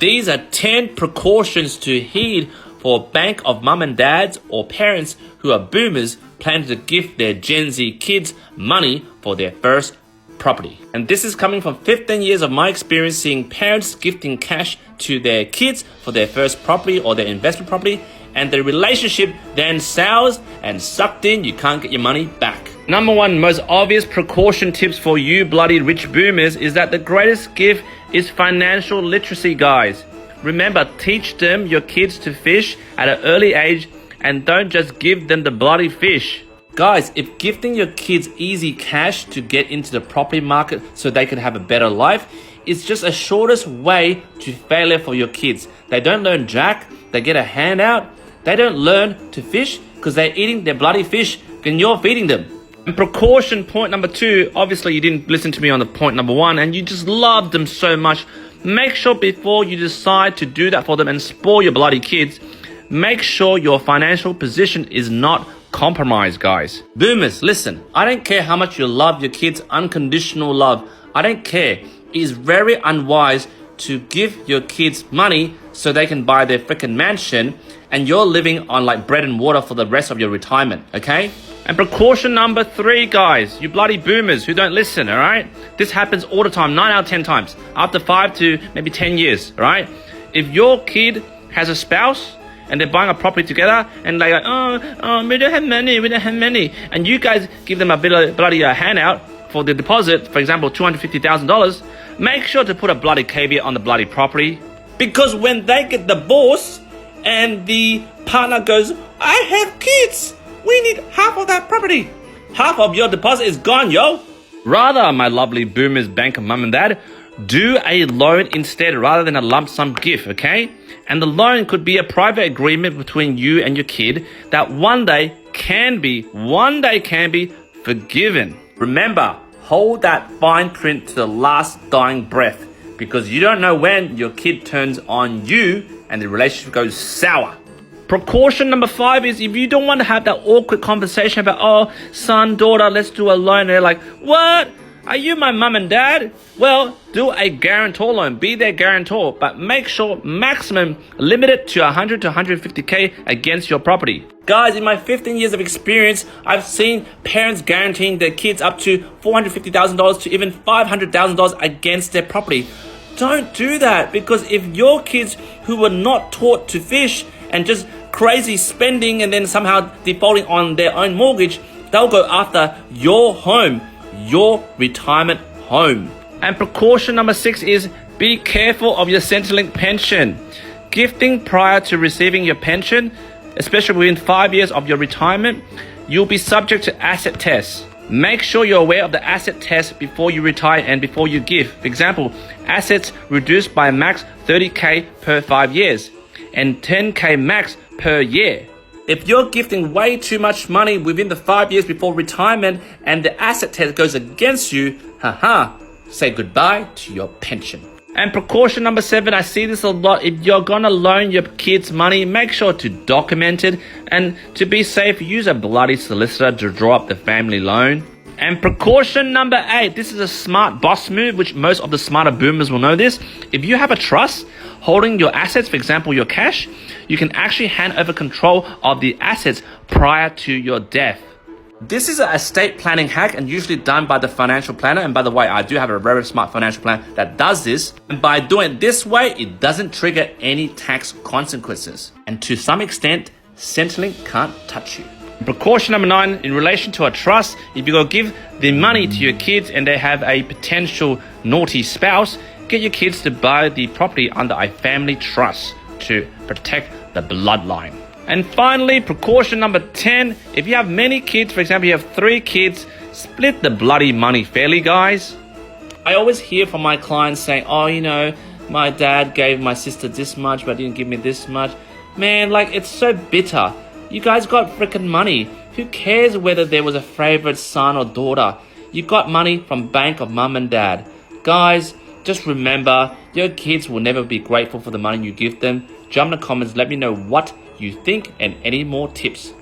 These are 10 precautions to heed for a bank of mum and dads or parents who are boomers planning to gift their Gen Z kids money for their first property. And this is coming from 15 years of my experience seeing parents gifting cash to their kids for their first property or their investment property, and the relationship then sours and sucked in. You can't get your money back. Number one, most obvious precaution tips for you bloody rich boomers is that the greatest gift is financial literacy, guys. Remember, teach them your kids to fish at an early age and don't just give them the bloody fish. Guys, if gifting your kids easy cash to get into the property market so they can have a better life, it's just a shortest way to failure for your kids. They don't learn jack, they get a handout, they don't learn to fish because they're eating their bloody fish and you're feeding them. And precaution point number 2, obviously you didn't listen to me on the point number 1 and you just loved them so much. Make sure before you decide to do that for them and spoil your bloody kids, make sure your financial position is not compromised, guys. Boomers, listen, I don't care how much you love your kids, unconditional love. I don't care. It is very unwise to give your kids money so they can buy their freaking mansion and you're living on like bread and water for the rest of your retirement, okay? And precaution number 3, guys, you bloody boomers who don't listen, all right? This happens all the time, 9 out of 10 times, after 5 to maybe 10 years, all right? If your kid has a spouse and they're buying a property together and they're like, we don't have money, and you guys give them a bit of bloody handout for the deposit, for example, $250,000, make sure to put a bloody caveat on the bloody property. Because when they get divorced and the partner goes, I have kids, we need half of that property. Half of your deposit is gone, yo. Rather, my lovely boomers, bank of mum and dad, do a loan instead rather than a lump sum gift, okay? And the loan could be a private agreement between you and your kid that one day can be forgiven. Remember, hold that fine print to the last dying breath because you don't know when your kid turns on you and the relationship goes sour. Precaution number 5 is if you don't want to have that awkward conversation about, oh, son, daughter, let's do a loan. And they're like, what? Are you my mum and dad? Well, do a guarantor loan. Be their guarantor, but make sure maximum limit it to 100 to 150K against your property. Guys, in my 15 years of experience, I've seen parents guaranteeing their kids up to $450,000 to even $500,000 against their property. Don't do that because if your kids who were not taught to fish and just crazy spending and then somehow defaulting on their own mortgage, they'll go after your home, your retirement home. And precaution number 6 is be careful of your Centrelink pension. Gifting prior to receiving your pension, especially within 5 years of your retirement, you'll be subject to asset tests. Make sure you're aware of the asset test before you retire and before you give. For example, assets reduced by max 30K per 5 years and 10K max per year. If you're gifting way too much money within the 5 years before retirement and the asset test goes against you, say goodbye to your pension. And precaution number 7, I see this a lot. If you're gonna loan your kids money, make sure to document it. And to be safe, use a bloody solicitor to draw up the family loan. And precaution number 8, this is a smart boss move, which most of the smarter boomers will know this. If you have a trust holding your assets, for example, your cash, you can actually hand over control of the assets prior to your death. This is an estate planning hack and usually done by the financial planner. And by the way, I do have a very smart financial planner that does this. And by doing it this way, it doesn't trigger any tax consequences. And to some extent, Centrelink can't touch you. Precaution number 9, in relation to a trust, if you go give the money to your kids and they have a potential naughty spouse, get your kids to buy the property under a family trust to protect the bloodline. And finally, precaution number 10, if you have many kids, for example, you have 3 kids, split the bloody money fairly, guys. I always hear from my clients saying, oh, you know, my dad gave my sister this much, but didn't give me this much. Man, like, it's so bitter. You guys got freaking money. Who cares whether there was a favorite son or daughter? You got money from bank of mum and dad. Guys, just remember, your kids will never be grateful for the money you give them. Jump in the comments, let me know what you think and any more tips.